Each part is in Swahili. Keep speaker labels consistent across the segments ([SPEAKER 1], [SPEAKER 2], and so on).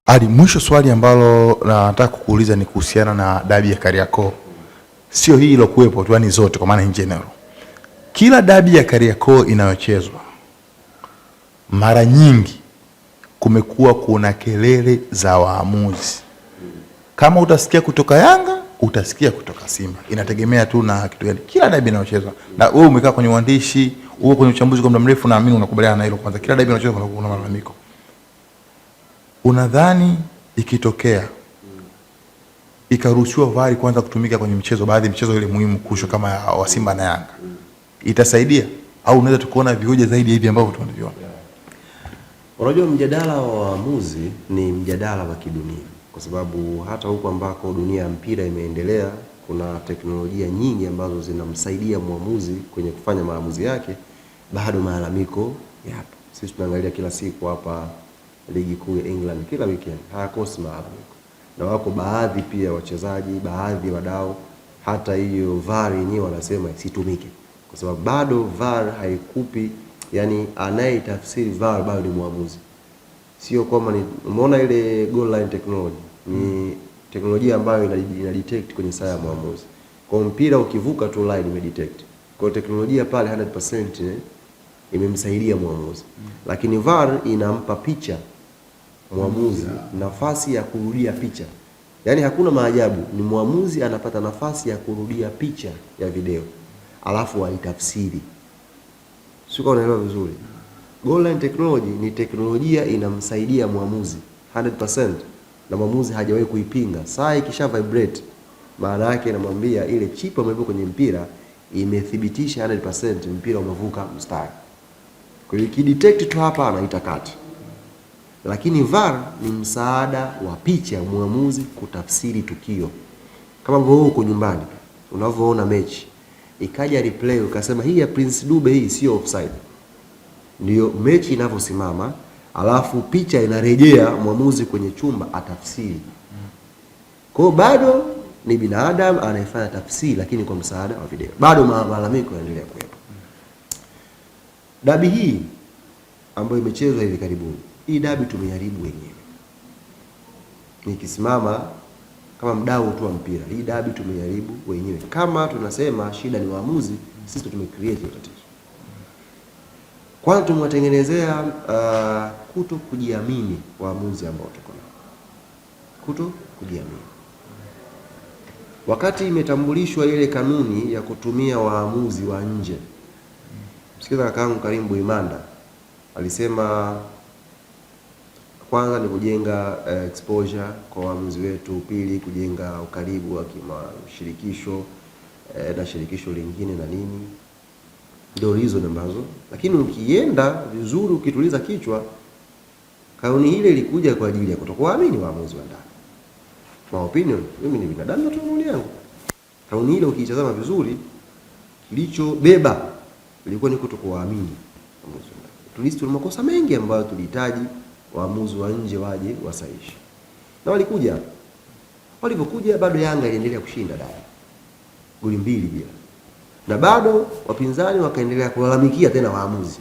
[SPEAKER 1] Ali, mwisho swali ambalo nataka kukuuliza ni kuhusiana na dabi ya Kariakoo. Sio hii ilokuwepo tu, yani zote kwa maana in general. Kila dabi ya Kariakoo inayochezwa mara nyingi kumekuwa kuna kelele za waamuzi. Kama utasikia kutoka Yanga, utasikia kutoka Simba. Inategemea tu na kitu gani. Kila dabi inayochezwa. Na wewe umekaa kwenye uandishi, uko kwenye uchambuzi kwa muda mrefu, na naamini unakubaliana na hilo. Kwanza kila dabi inayochezwa kuna malalamiko. Unadhani ikitokea ikaruhusiwa VAR kwanza kutumika kwenye mchezo, baadhi ya mchezo ile muhimu kusho kama wa Simba na Yanga, itasaidia au unaweza tukuona vihoja zaidi hivi ambavyo tunaviona?
[SPEAKER 2] Unajua, mjadala wa waamuzi ni mjadala wa kidunia, kwa sababu hata huko ambako dunia ya mpira imeendelea kuna teknolojia nyingi ambazo zinamsaidia mwamuzi kwenye kufanya maamuzi yake, bado malalamiko yapo. Sisi tunaangalia kila siku hapa ligi kuu ya England, kila weekend hayakosi malalamiko, na wako baadhi pia wachezaji, baadhi wadau, hata hiyo VAR yenyewe wanasema isitumike, kwa sababu bado VAR haikupi, yani anayetafsiri VAR bado ni mwamuzi. Sio kwamba ni umeona ile goal line technology ni teknolojia ambayo ina detect kwenye saa ya mwamuzi. Kwa mpira ukivuka tu line ime detect. Kwa teknolojia pale 100% imemsaidia mwamuzi. Lakini VAR inampa picha mwamuzi nafasi ya kurudia picha. Yaani hakuna maajabu, ni mwamuzi anapata nafasi ya kurudia picha ya video, alafu aitafsiri. Sio, unaelewa vizuri? Goal line technology ni teknolojia inamsaidia mwamuzi 100%, na mwamuzi hajawahi kuipinga. Saa ikisha vibrate, maana yake inamwambia ile chip ambayo kwenye mpira imethibitisha 100% mpira umevuka mstari. Kwa hiyo ikidetect tu hapa anaita kati. Lakini VAR ni msaada wa picha mwamuzi kutafsiri tukio. Kama wewe uko nyumbani unavyoona mechi, ikaja replay ukasema hii ya Prince Dube hii sio offside, ndio mechi inavyosimama, alafu picha inarejea, mwamuzi kwenye chumba atafsiri. Kwa bado ni binadamu anayefanya tafsiri, lakini kwa msaada wa video. Bado malalamiko yanaendelea kuwepo. Dabi hii ambayo imechezwa hivi karibuni, hii dabi tumeharibu wenyewe. Nikisimama kama mdau tu wa mpira, hii dabi tumeharibu wenyewe. Kama tunasema shida ni waamuzi, sisi tumecreate tatizo. Kwanza tumewatengenezea kuto kujiamini waamuzi ambao tuko nao. Kuto kujiamini. Wakati imetambulishwa ile kanuni ya kutumia waamuzi wa nje, msikiza kakaangu Karim Buimanda alisema kwanza ni kujenga exposure kwa waamuzi wetu, pili kujenga ukaribu wa kimashirikisho na shirikisho lingine na nini. Ndio hizo ambazo, lakini ukienda vizuri ukituliza kichwa, kauni ile ilikuja kwa ajili ya kutokuamini waamuzi wa ndani. My opinion, mimi ni binadamu na maoni yangu. Kauni ile ukiitazama vizuri, kilichobeba ilikuwa ni kutokuamini waamuzi wa ndani. Tulistuli makosa mengi ambayo tulihitaji waamuzi wa nje waje wasahihishe. Na walikuja. Walipokuja bado Yanga iliendelea kushinda dabi. Goli 2 bila. Na bado wapinzani wakaendelea kulalamikia tena waamuzi.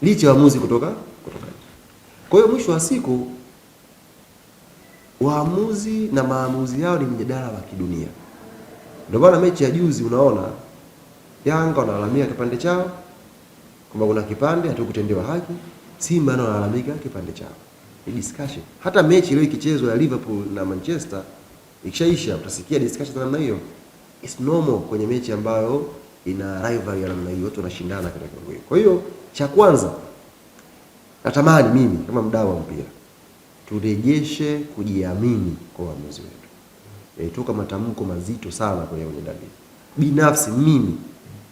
[SPEAKER 2] Licha waamuzi kutoka. Kwa hiyo mwisho wa siku waamuzi na maamuzi yao ni mjadala wa kidunia. Ndio maana mechi ya juzi unaona Yanga wanalalamika kipande chao, kwamba kuna kipande hatukutendewa haki. Simba nao wanalalamika kipande chao. Ni discussion. Hata mechi ile ikichezwa ya Liverpool na Manchester ikishaisha utasikia discussion za namna hiyo. It's normal kwenye mechi ambayo ina rivalry ya namna hiyo, watu wanashindana katika kiwango hiyo. Kwa hiyo cha kwanza natamani mimi kama mdau wa mpira turejeshe kujiamini kwa waamuzi wetu. Toka matamko mazito sana kwenye dabi. Binafsi mimi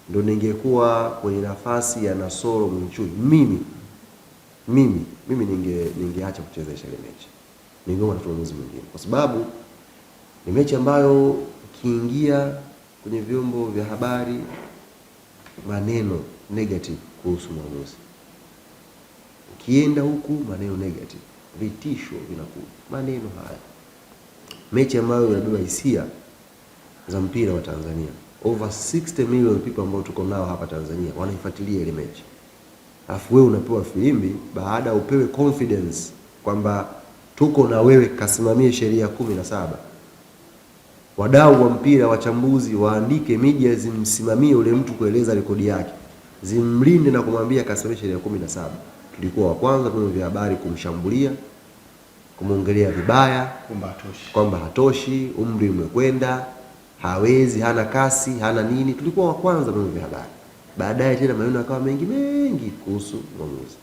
[SPEAKER 2] ndo ningekuwa kwenye nafasi ya Nasoro Mwinchui, mimi ningeacha kuchezesha ile mechi. Ningeona tu waamuzi mwingine, kwa sababu ni mechi ambayo kiingia kwenye vyombo vya habari maneno negative kuhusu mwamuzi, kienda huku maneno negative, vitisho vinakuja, maneno haya. Mechi ambayo inabeba hisia za mpira wa Tanzania. Over 60 million people ambao tuko nao hapa Tanzania wanaifuatilia ile mechi. Alafu wewe unapewa filimbi baada upewe confidence kwamba tuko na wewe, kasimamie sheria 17. Wadau wa mpira, wachambuzi waandike, media zimsimamie ule mtu kueleza rekodi yake, zimlinde na kumwambia kasimamie sheria 17. Tulikuwa wa kwanza vyombo vya habari kumshambulia, kumuongelea vibaya kwamba hatoshi, umri umekwenda, hawezi, hana kasi, hana nini. Tulikuwa wa kwanza vyombo vya habari. Baadaye tena maneno yakawa mengi kuhusu mwamuzi.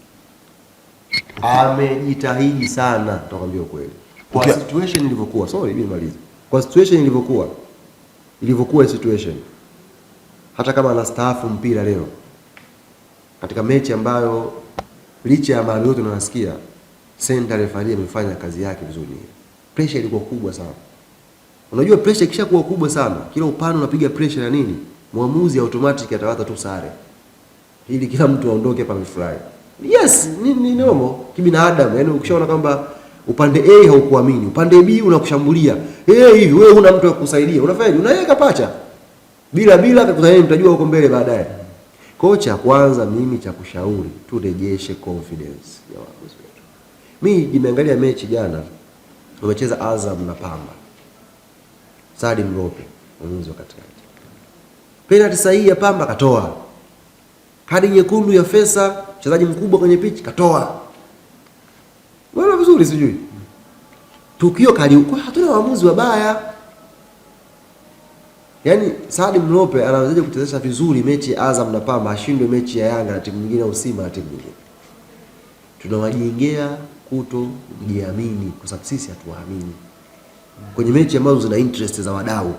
[SPEAKER 2] Amejitahidi sana, tutakwambia ukweli. Kwa situation ilivyokuwa, kwa situation ilivyokuwa situation, hata kama anastaafu mpira leo, katika mechi ambayo licha ya mara yote tunasikia center referee amefanya kazi yake vizuri, pressure ilikuwa kubwa sana. Unajua pressure ikishakuwa kubwa sana, kila upande unapiga pressure na nini, mwamuzi automatic atawaza tu sare ili kila mtu aondoke hapa amefurahi. Yes, ni normal kibinadamu. Yaani ukishaona kwamba upande A haukuamini, upande B unakushambulia, hivi wewe huna mtu wa kukusaidia, unafanyaje? Unaweka pacha bila akakusaidia, mtajua huko mbele baadaye. Kocha, kwanza mimi cha kushauri turejeshe confidence ya waamuzi wetu. Mimi nimeangalia mechi jana, wamecheza Azam na Pamba. Sadim Mrope mwamuzi wa katikati, penalty sahihi ya Pamba katoa, kadi nyekundu ya Fesa, mchezaji mkubwa kwenye pitch, katoa. Wala vizuri sijui. Tukio kali huko, hatuna waamuzi wabaya. Yaani Sadim Mrope anawezaje kuchezesha vizuri mechi ya Azam na Pamba, ashindwe mechi ya Yanga na timu nyingine au Simba na timu nyingine? Tunawajengea kujiamini kwa sababu sisi hatuwaamini kwenye mechi ambazo zina interest za wadau.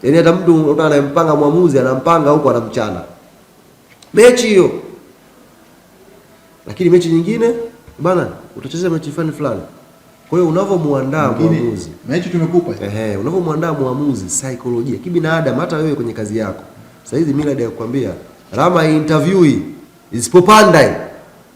[SPEAKER 2] Yaani hata mtu anayempanga mwamuzi anampanga huko anamchana mechi hiyo, lakini mechi nyingine bana utacheza mechi fulani. Kwa hiyo unavomuandaa mwamuzi,
[SPEAKER 1] mechi tumekupa
[SPEAKER 2] unavomuandaa mwamuzi saikolojia kibinadamu, hata wewe kwenye kazi yako. Sasa hizi Millard yakwambia Rama interview hii isipopanda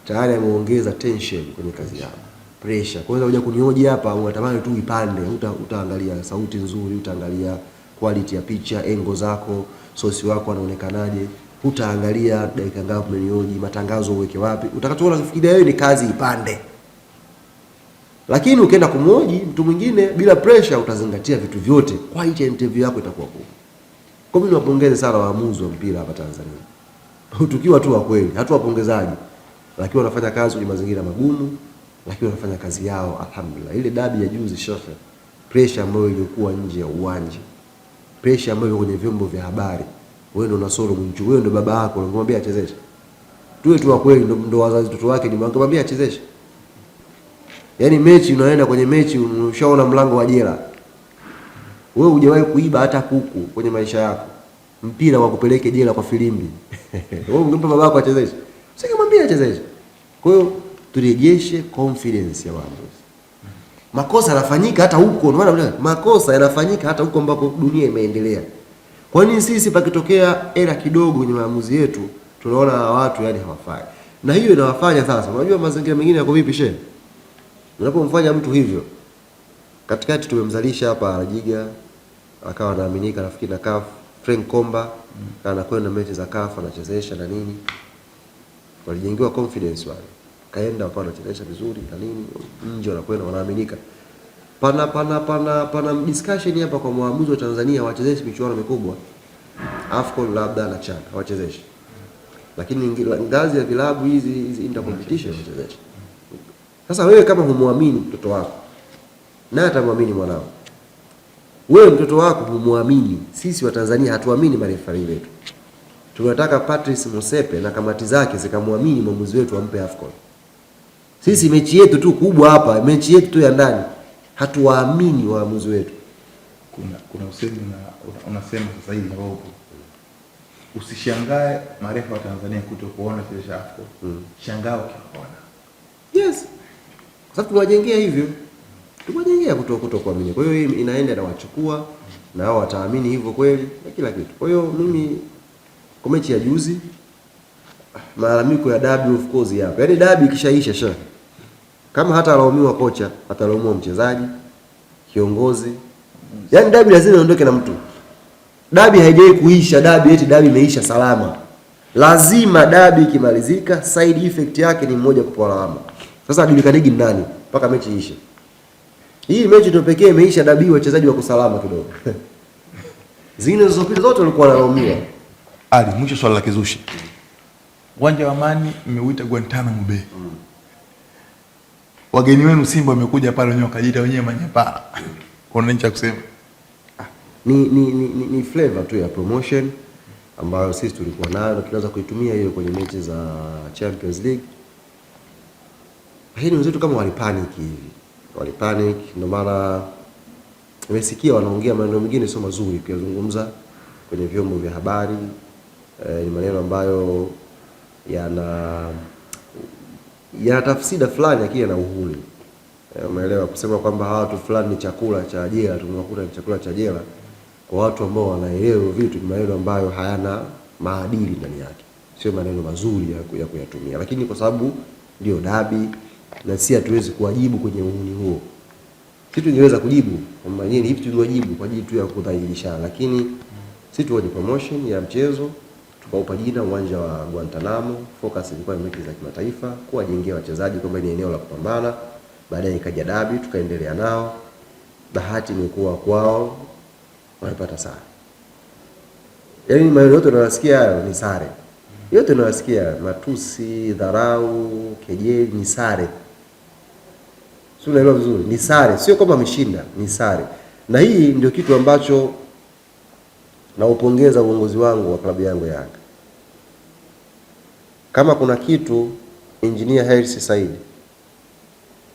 [SPEAKER 2] tayari ameongeza tension kwenye kazi yako, pressure. Kwa hiyo unakuja kunioje hapa, unatamani tu ipande, utaangalia sauti nzuri, utaangalia quality ya picha, engo zako, sosi wako anaonekanaje, utaangalia dakika ngapi umenioji, matangazo uweke wapi. Utakachoona kufikiria wewe ni kazi ipande. Lakini ukienda kumhoji mtu mwingine bila pressure, utazingatia vitu vyote, kwa hiyo interview yako itakuwa kubwa. Kwa mimi niwapongeze sana waamuzi wa mpira hapa Tanzania. Tukiwa tu wa kweli, hatuwapongezaji, lakini wanafanya kazi kwenye mazingira magumu, lakini wanafanya kazi yao alhamdulillah. Ile dabi ya juzi shekhe, pressure ambayo ilikuwa nje ya uwanja, pressure ambayo kwenye vyombo vya habari, wewe ndio unasoro mchu, wewe ndio baba yako unamwambia achezeshe. Tuwe tu wa kweli, ndio wazazi watoto wake ni mwambia achezeshe. Yaani mechi unaenda kwenye mechi ushaona mlango wa jela. Wewe hujawahi kuiba hata kuku kwenye maisha yako, mpira wakupeleke jela kwa filimbi. Wewe ungempa babako achezeshe, usingemwambia achezeshe. Kwa hiyo turejeshe confidence ya waamuzi. Makosa yanafanyika hata huko, ndio maana makosa yanafanyika hata huko ambako dunia imeendelea. Kwa nini sisi pakitokea era kidogo kwenye maamuzi yetu tunaona watu yani hawafai? Na hiyo inawafanya sasa, unajua mazingira mengine yako vipi shehe? Unapomfanya mtu hivyo, katikati tumemzalisha hapa Rajiga, akawa anaaminika nafikiri na CAF, Frank Komba anakwenda mechi za CAF anachezesha na nini. Walijengiwa confidence wale. Kaenda wakawa anachezesha vizuri na nini, nje wanakwenda wanaaminika. Pana discussion hapa kwa waamuzi wa Tanzania wachezeshi michuano mikubwa. AFCON labda na CHAN hawachezeshi. Lakini ngazi ya vilabu hizi inter competition wachezeshi. Sasa wewe kama humwamini mtoto wako, na atamwamini mwanao. Wewe mtoto wako humwamini, sisi wa Tanzania hatuamini marefari wetu. Tunataka Patrice Motsepe na kamati zake zikamwamini mwamuzi wetu ampe AFCON. Sisi mechi yetu tu kubwa hapa, mechi yetu tu ya ndani, hatuwaamini waamuzi wetu.
[SPEAKER 1] Kuna usemi unasema sasa hivi na wao. Usishangae marefa wa Tanzania kutokuona chezesha AFCON. Shangao kiona.
[SPEAKER 2] Yes. Sasa tunawajengea hivyo. Tunawajengea kutokuamini. Kwa hiyo inaenda na wachukua na hao wataamini hivyo kweli na kila kitu. Kwa hiyo mimi kwa mechi ya juzi malalamiko ya dabi of course hapa. Yaani dabi ikishaisha sha. Kama hata alaumiwa kocha, atalaumiwa mchezaji, kiongozi. Yaani dabi lazima iondoke na mtu. Dabi haijai kuisha, dabi imeisha salama. Lazima dabi ikimalizika side effect yake ni mmoja kupewa lawama. Sasa hajulikaniki nani mpaka mechi ishe. Hii mechi ndio pekee imeisha dabi wachezaji wako salama kidogo. Zingine zilizopita zote walikuwa wanalaumiwa.
[SPEAKER 1] Ali, mwisho swala la kizushi. Uwanja wa Amani mmeuita Guantanamo Bay. Wageni wenu Simba wamekuja pale wenyewe wakajiita wenyewe manyapara. Kuna nini cha kusema?
[SPEAKER 2] Ni flavor tu ya promotion ambayo sisi tulikuwa nayo, tunaweza kuitumia hiyo kwenye mechi za Champions League. Lakini wenzetu kama walipanic hivi. Walipanic, ndio maana nimesikia wanaongea maneno mengine sio mazuri kuyazungumza kwenye vyombo vya habari. Ni maneno ambayo yana tafsida fulani lakini yana uhuru. Umeelewa, kusema kwamba hawa watu fulani ni chakula cha jela, tunakuta ni chakula cha jela. Kwa watu ambao wanaelewa vitu, ni maneno ambayo hayana maadili ndani yake. Sio maneno mazuri ya kuyatumia. Lakini kwa sababu ndio dabi na sisi hatuwezi kuwajibu kwenye uhuni huo. Sisi tungeweza kujibu kwamba nini hivi, tungewajibu kwa ajili tu ya kudhalilisha, lakini sisi tuone promotion ya mchezo, tukaupa jina uwanja wa Guantanamo. Focus ilikuwa ni mechi za kimataifa, kuwajengea wachezaji kwamba ni eneo la kupambana. Baadaye ikaja dabi, tukaendelea nao. Bahati imekuwa kwao wamepata sare. Yaani maneno yote tunasikia hayo ni sare. Yote tunasikia matusi, dharau, kejeli ni sare. Sio, unaelewa vizuri, ni sare, sio kama ameshinda, ni sare. Na hii ndio kitu ambacho naupongeza uongozi wangu wa klabu yangu ya Yanga. Kama kuna kitu Engineer Hersi Said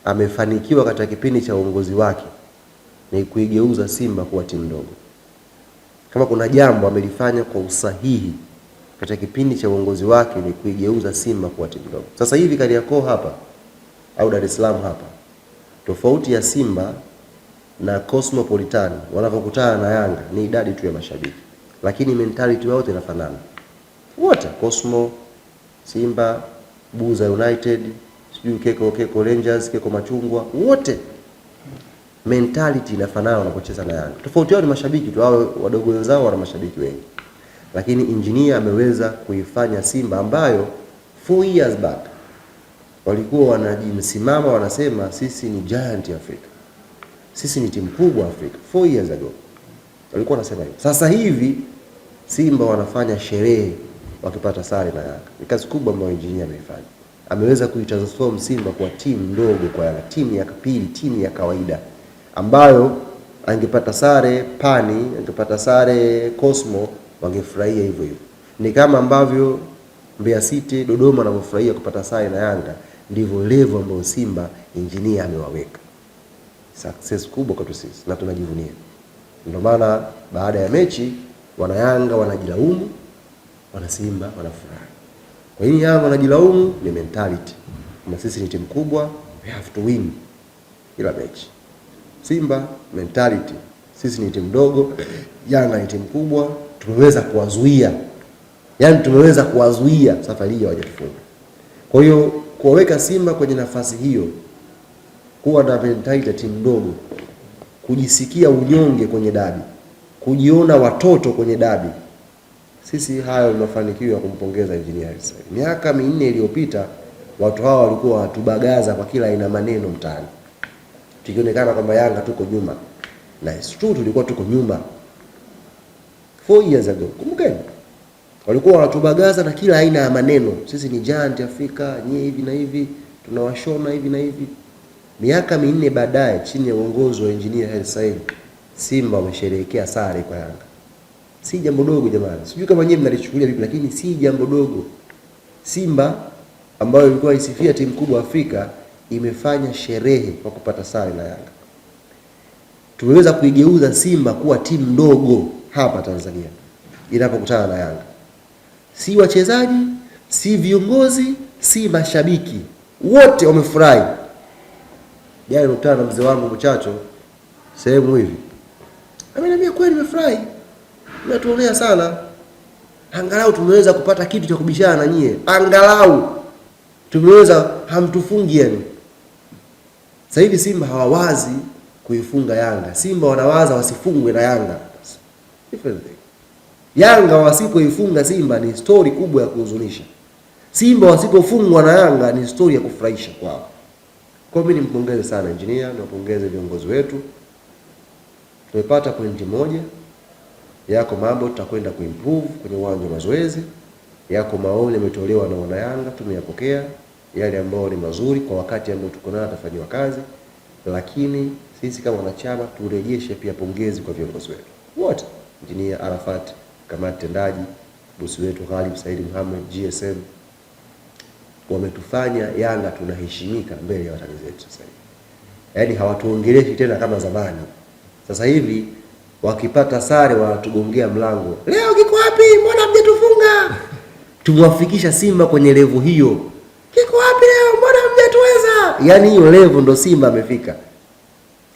[SPEAKER 2] amefanikiwa katika kipindi cha uongozi wake ni kuigeuza Simba kuwa timu ndogo. Kama kuna jambo amelifanya kwa usahihi katika kipindi cha uongozi wake ni kuigeuza Simba kuwa timu ndogo. Sasa hivi Kariakoo hapa au Dar es Salaam hapa, tofauti ya Simba na Cosmopolitan wanapokutana na Yanga ni idadi tu ya mashabiki, lakini mentality yao yote inafanana. Wote Cosmo, Simba, Buza United, sijui Keko Rangers, Keko Machungwa, wote mentality inafanana wanapocheza na Yanga. Tofauti yao ni mashabiki tu, hao wadogo wenzao wana mashabiki wengi. Lakini Engineer ameweza kuifanya Simba ambayo 4 years back walikuwa wanajimsimama wanasema sisi ni giant Africa, sisi ni timu kubwa Afrika. 4 years ago walikuwa wanasema hivyo. Sasa hivi Simba wanafanya sherehe wakipata sare na Yanga. Ni kazi kubwa ambayo Engineer ameifanya. Ameweza kuitransform Simba kwa timu ndogo kwa Yanga, timu ya pili, timu ya kawaida ambayo angepata sare Pani, angepata sare Cosmo, wangefurahia hivyo hivyo. Ni kama ambavyo Mbeya City, Dodoma wanavyofurahia kupata sare na Yanga, ndivyo level ambayo Simba Engineer amewaweka. Success kubwa kwetu sisi na tunajivunia. Ndio maana baada ya mechi wana Yanga wanajilaumu, wana Simba wanafurahi. Kwa hiyo Yanga wanajilaumu ni mentality. Na sisi ni timu kubwa, we have to win kila mechi. Simba mentality, sisi ni timu ndogo, Yanga ni timu kubwa, tumeweza kuwazuia. Yaani tumeweza kuwazuia safari hii hawajatufunga. Kwa hiyo kuwaweka Simba kwenye nafasi hiyo, kuwa na mentality ya timu ndogo, kujisikia unyonge kwenye dabi, kujiona watoto kwenye dabi. Sisi hayo mafanikio ya kumpongeza Engineer Hersi. Miaka 4 iliyopita watu hawa walikuwa watubagaza kwa kila aina maneno mtaani. Tukionekana kwamba Yanga tuko nyuma. Na it's true tulikuwa tuko nyuma. 4 years ago. Kumbukeni. Walikuwa wanatubagaza na kila aina ya maneno. Sisi ni giant Afrika, nyie hivi na hivi, tunawashona hivi na hivi. Miaka 4 baadaye chini ya uongozi wa Engineer Hersi, Simba wamesherehekea sare kwa Yanga. Si jambo dogo jamani. Sijui kama nyinyi mnalichukulia vipi, lakini si jambo dogo. Simba ambayo ilikuwa isifia timu kubwa Afrika imefanya sherehe kwa kupata sare na Yanga. Tumeweza kuigeuza Simba kuwa timu ndogo hapa Tanzania inapokutana na Yanga. Si wachezaji, si viongozi, si mashabiki, wote wamefurahi. Jana nilikutana na mzee wangu Mchacho sehemu hivi. Ameniambia kweli nimefurahi. Natuonea sana. Angalau tumeweza kupata kitu cha kubishana na nyie. Angalau tumeweza, hamtufungi yani. Sasa hivi Simba hawawazi kuifunga Yanga. Simba wanawaza wasifungwe na Yanga. Different thing. Yanga wasipoifunga Simba ni story kubwa ya kuhuzunisha. Simba wasipofungwa na Yanga ni story ya kufurahisha kwao. Kwa mimi nimpongeze sana engineer, niwapongeze viongozi wetu. Tumepata pointi moja. Yako mambo tutakwenda kuimprove kwenye uwanja wa mazoezi. Yako maoni yametolewa na wana Yanga, tumeyapokea. Yale ambayo ni mazuri kwa wakati ambao tuko nayo atafanywa kazi. Lakini sisi kama wanachama turejeshe pia pongezi kwa viongozi wetu wote, engineer Arafat, kamati tendaji, bosi wetu Ghalib Said Mohamed, GSM, wametufanya Yanga tunaheshimika mbele ya watani zetu sasa hivi. Yaani hawatuongeleshi tena kama zamani. Sasa hivi wakipata sare wanatugongea mlango. Leo kiko wapi? Mbona mjatufunga? Tumwafikisha Simba kwenye level hiyo. Kiko wapi leo? Mbona mjatuweza? Yaani hiyo level ndo Simba amefika.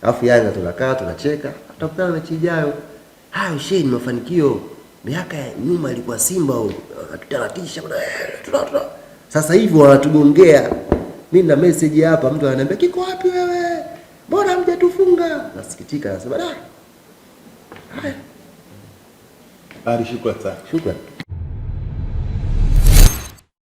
[SPEAKER 2] Alafu Yanga tunakaa tunacheka, tutakutana mechi ijayo. Hayo ni mafanikio. Miaka ya nyuma ilikuwa Simba akatutaratisha. Sasa hivi wanatugongea. Mimi na message hapa, mtu ananiambia kiko wapi wewe? Mbona mjatufunga? Nasikitika, nasema haya.
[SPEAKER 1] Shukrani sana.
[SPEAKER 2] Shukrani.